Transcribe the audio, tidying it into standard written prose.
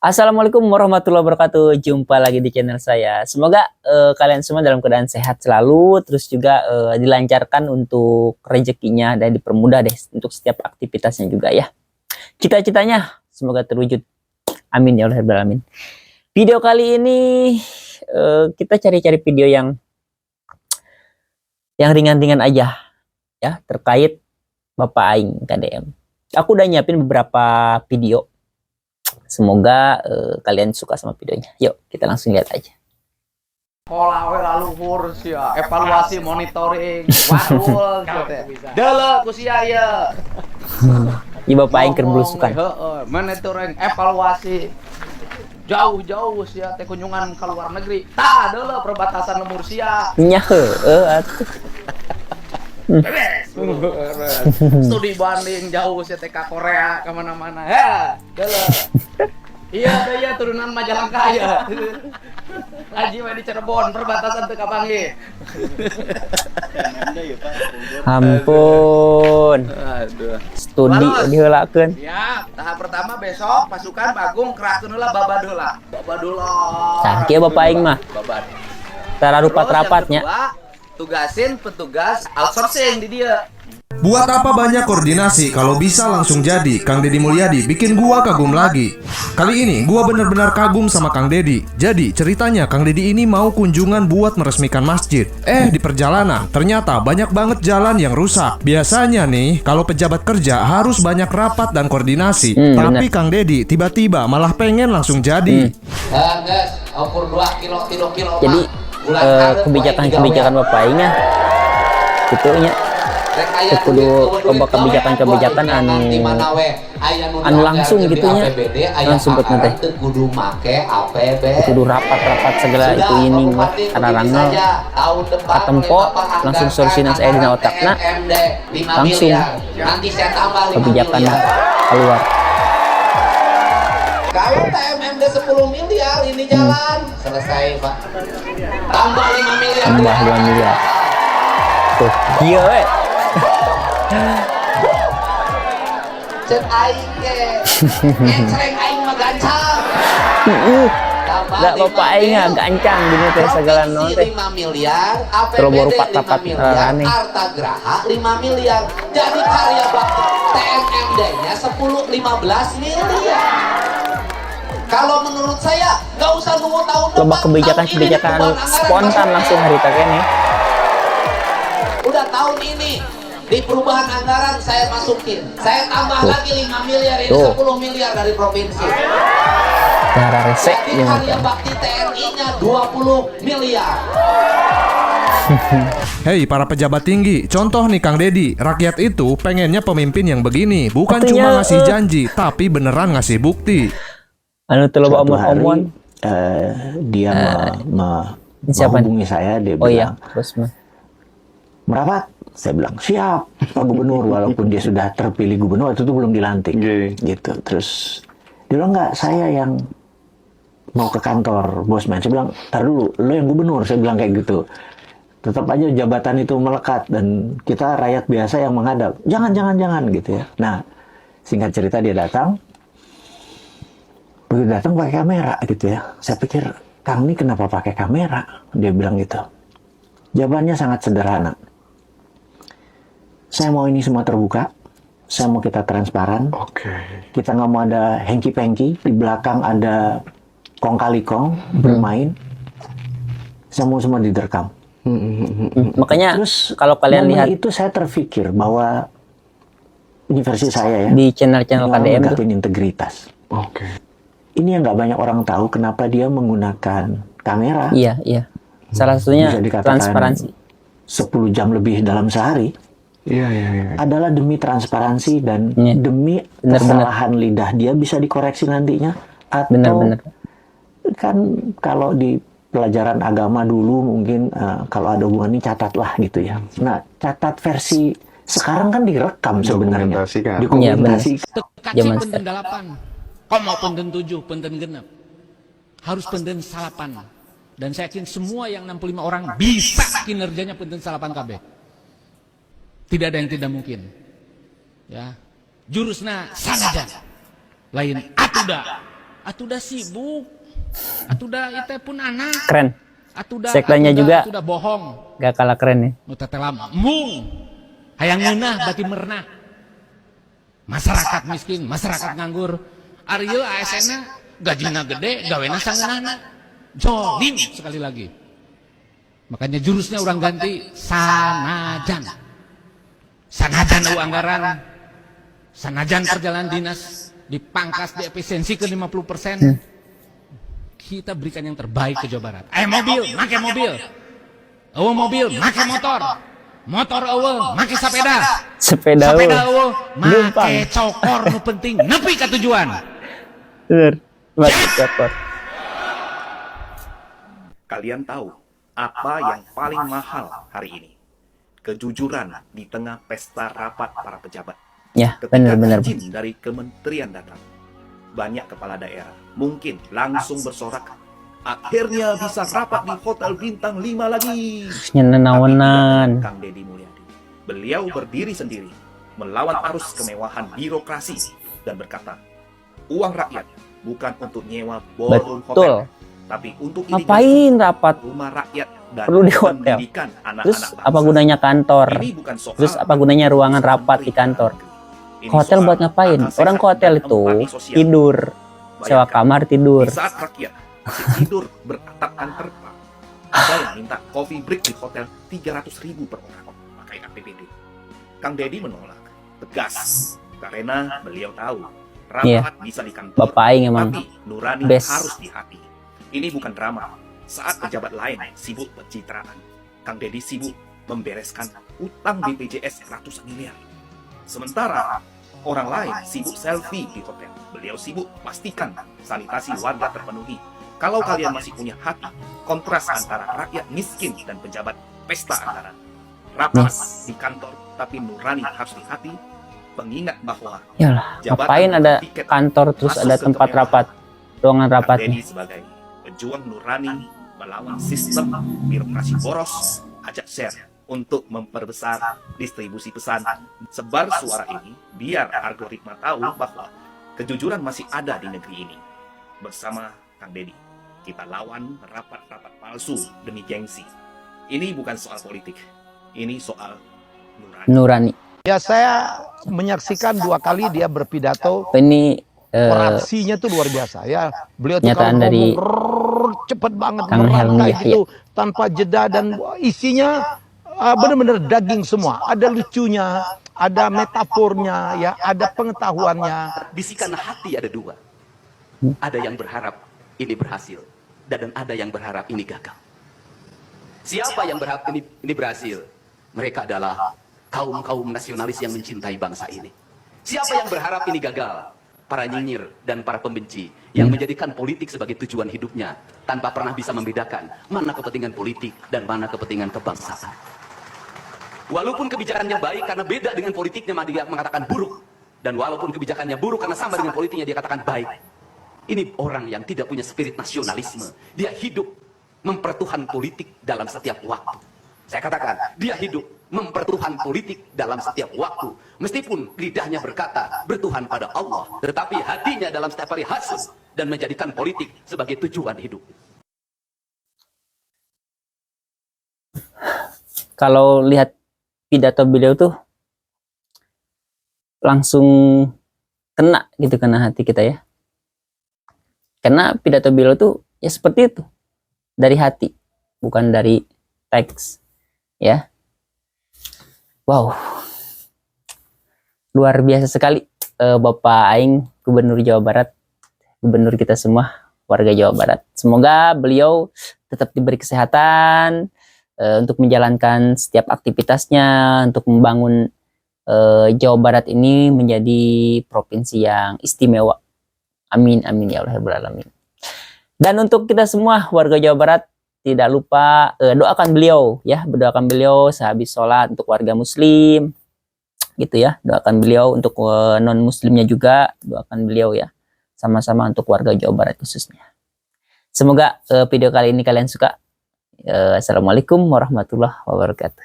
Assalamualaikum warahmatullahi wabarakatuh. Jumpa lagi di channel saya. Semoga kalian semua dalam keadaan sehat selalu, terus juga dilancarkan untuk rezekinya dan dipermudah deh untuk setiap aktivitasnya juga ya. Cita-citanya semoga terwujud. Amin ya Allah rabbal alamin. Video kali ini kita cari-cari video yang ringan-ringan aja ya terkait Bapak Aing KDM. Aku udah nyiapin beberapa video. Semoga kalian suka sama videonya. Yuk, kita langsung lihat aja. Pola lalu luhur sia, evaluasi monitoring, wadul teh. Deuleu ku sia ieu. Ieu Bapak Aing keur belusukan. Heeh, monitoring evaluasi. Jauh-jauh sia teh kunjungan ke luar negeri. Tah deuleu perbatasan lemur sia. Nya heueuh atuh. Studi banding jauh sia teh ka Korea ka mana-mana. Ya, deuleu. Iya, ya turunan Majalengka ya. Ngaji mah di Cirebon, perbatasan teu kapanggih. Ampun. Aduh. Studi diheulakeun. Siap. Tahap pertama besok pasukan Bagung kerahkeun heula Babadula. Babadula. Tah kieu Bapak Aing mah. Babad. Tara rapat-rapatnya. Tugasin petugas outsourcing di dia. Buat apa banyak koordinasi kalau bisa langsung jadi? Kang Deddy Mulyadi bikin gua kagum lagi. Kali ini gua benar-benar kagum sama Kang Deddy. Jadi ceritanya Kang Deddy ini mau kunjungan buat meresmikan masjid. Di perjalanan ternyata banyak banget jalan yang rusak. Biasanya nih kalau pejabat kerja harus banyak rapat dan koordinasi. Tapi Kang Deddy tiba-tiba malah pengen langsung jadi. Guys, ukur 2 kilo. Jadi kebijakan Bapak Aing nya itunya kudu loba kebijakan anu langsung gitunya langsung sebutna teh kudu rapat kebijakan itu ini mah karena rangel katempo langsung solusinya saya dina otakna langsung kebijakan keluar. Kalau TMMD 10 miliar ini jalan selesai Pak. Tambah 5 miliar. Tambah 2 miliar. Tuh, dia we. Cek aing ge. Sering aing mah gancang. Enggak Bapak Aing mah gancang gini teh segala non teh. 5 miliar, Terus APBD 5 miliar, aneh. Harta Graha 5 miliar. Jadi karya bakti TMMD-nya 10-15 miliar. Kalau menurut saya nggak usah nunggu tahun depan. Loba kebijakan spontan langsung hari ini. Udah tahun ini di perubahan anggaran saya masukin. Saya tambah lagi 5 miliar ini 10 miliar dari provinsi. Cara resek Jadi karya bakti TNI-nya 20 miliar. Hei para pejabat tinggi, contoh nih Kang Deddy, rakyat itu pengennya pemimpin yang begini, bukan cuma ngasih janji, tapi beneran ngasih bukti. Anu teu loba omong-omong. Dia menghubungi saya, dia bilang, terus mah merapat. Saya bilang siap Pak Gubernur, walaupun dia sudah terpilih gubernur waktu itu belum dilantik, gitu. Terus dia bilang enggak, saya yang mau ke kantor Bosman. Saya bilang, tar dulu, lo yang gubernur. Saya bilang kayak gitu. Tetap aja jabatan itu melekat dan kita rakyat biasa yang menghadap. Jangan gitu ya. Nah, singkat cerita dia datang. Begitu datang pakai kamera gitu ya. Saya pikir, Kang ini kenapa pakai kamera? Dia bilang gitu. Jawabannya sangat sederhana. Saya mau ini semua terbuka. Saya mau kita transparan. Kita nggak mau ada hengki-pengki. Di belakang ada kong kali kong bermain. Saya mau semua direkam. Makanya terus kalau kalian lihat itu saya terpikir bahwa ini versi saya ya. Di channel-channel KDM itu integritas. Ini yang nggak banyak orang tahu kenapa dia menggunakan kamera. Iya. Salah satunya transparansi. 10 jam lebih dalam sehari. Iya. Adalah demi transparansi dan demi kesalahan lidah dia bisa dikoreksi nantinya. Atau Bener. Kan kalau di pelajaran agama dulu mungkin kalau ada hubungan ini catatlah gitu ya. Nah, catat versi sekarang kan direkam sebenarnya. Dokumentasikan. Kacing penten 8, kok mau penten 7, penten genep. Harus penten salapan. Dan saya yakin semua yang 65 orang bisa kinerjanya penten salapan KB. Tidak ada yang tidak mungkin. Ya. Jurusna sangaja. Lain atuda. atuda sibuk, atuda itu pun anak, Keren. atuda Sektanya juga. atuda bohong. Gak kalah keren ya. Nu teh lama mung hayang ngeunah bati merenah. Masyarakat miskin, masyarakat nganggur. Ari ieu ASN-na gajina gede, gawena sangeunahna. Zolim sekali lagi. Makanya jurusnya orang ganti sanajan. Sanajan anggaran, sanajan perjalanan dinas dipangkas di efisiensi ke 50%. Kita berikan yang terbaik ke Jawa Barat. Mobil, make mobil. Mobil, make motor. Motor make sepeda. Sepeda Make cokor nu penting nepi ka tujuan. Bener. Make cokor. Kalian tahu apa yang paling mahal hari ini? Kejujuran di tengah pesta rapat para pejabat. Ya, Ketika benar-benar. izin dari kementerian datang, banyak kepala daerah mungkin langsung bersorak. Akhirnya bisa rapat di hotel bintang 5 lagi. Nyenenawenan. Tapi tidak Kang Deddy Mulyadi. Beliau berdiri sendiri, melawan arus kemewahan birokrasi dan berkata, uang rakyat bukan untuk nyewa ballroom Betul. hotel, tapi untuk Ngapain rapat? rumah rakyat dan Perlu di hotel. pendidikan anak-anak Terus bangsa. apa gunanya kantor? Ini bukan soal Terus apa gunanya ruangan rapat di kantor? Ini Hotel soal buat ngapain? akal Orang sehat ke hotel dan itu empati sosial. tidur, sewa Bayangkan, kamar tidur. Di saat rakyat masih tidur beratapkan terpal, ada yang minta coffee break di hotel 300.000 per orang pakai APBD. Kang Deddy menolak tegas karena beliau tahu rapat Iya. bisa di kantor, Bapak Aing emang tapi nurani best. harus di hati. Ini bukan drama. Saat pejabat lain sibuk pencitraan, Kang Deddy sibuk membereskan utang BPJS ratusan miliar. Sementara orang lain sibuk selfie di hotel, beliau sibuk pastikan sanitasi warga terpenuhi. Kalau kalian masih punya hati, kontras antara rakyat miskin dan pejabat pesta anggaran. Rapat di kantor, tapi nurani harus di hati. Pengingat bahwa Yalah, jabatan ngapain ada tiket kantor terus masuk ada ke tempat kemewahan. rapat, ruangan Kang rapatnya. Deddy sebagai pejuang nurani melawan sistem birokrasi boros, ajak share untuk memperbesar distribusi pesan. Sebar suara ini biar algoritma tahu bahwa kejujuran masih ada di negeri ini. Bersama Kang Deddy, kita lawan rapat-rapat palsu demi gengsi. Ini bukan soal politik, ini soal nurani. Nurani. Ya saya menyaksikan 2 kali dia berpidato, Ini orasinya tuh luar biasa ya. Beliau tuh Nyataan kalau dari ngomong cepet banget Kang Helmi merangkai Yahya. gitu tanpa jeda dan isinya benar-benar daging semua. Ada lucunya, ada metafornya, ya, ada pengetahuannya. Bisikan hati ada 2. Ada yang berharap ini berhasil, dan ada yang berharap ini gagal. Siapa yang berharap ini berhasil? Mereka adalah kaum nasionalis yang mencintai bangsa ini. Siapa yang berharap ini gagal? Para nyinyir dan para pembenci yang menjadikan politik sebagai tujuan hidupnya tanpa pernah bisa membedakan mana kepentingan politik dan mana kepentingan kebangsaan. Walaupun kebijakannya baik karena beda dengan politiknya, dia mengatakan buruk. Dan walaupun kebijakannya buruk karena sama dengan politiknya, dia katakan baik. Ini orang yang tidak punya spirit nasionalisme. Dia hidup mempertuhan politik dalam setiap waktu. Saya katakan, dia hidup mempertuhan politik dalam setiap waktu. Meskipun lidahnya berkata bertuhan pada Allah, tetapi hatinya dalam setiap hari hasud dan menjadikan politik sebagai tujuan hidup. kalau lihat pidato beliau tuh langsung kena gitu, kena hati kita ya. Karena pidato beliau tuh ya seperti itu, dari hati, bukan dari teks ya. Wow, luar biasa sekali Bapak Aing, Gubernur Jawa Barat, gubernur kita semua, warga Jawa Barat. Semoga beliau tetap diberi kesehatan untuk menjalankan setiap aktivitasnya, untuk membangun Jawa Barat ini menjadi provinsi yang istimewa. Amin, amin ya Allah rabbal alamin. Dan untuk kita semua warga Jawa Barat, tidak lupa doakan beliau ya, berdoakan beliau sehabis sholat untuk warga muslim gitu ya, doakan beliau untuk non muslimnya juga, doakan beliau ya, sama-sama untuk warga Jawa Barat khususnya. Semoga video kali ini kalian suka. Assalamualaikum warahmatullahi wabarakatuh.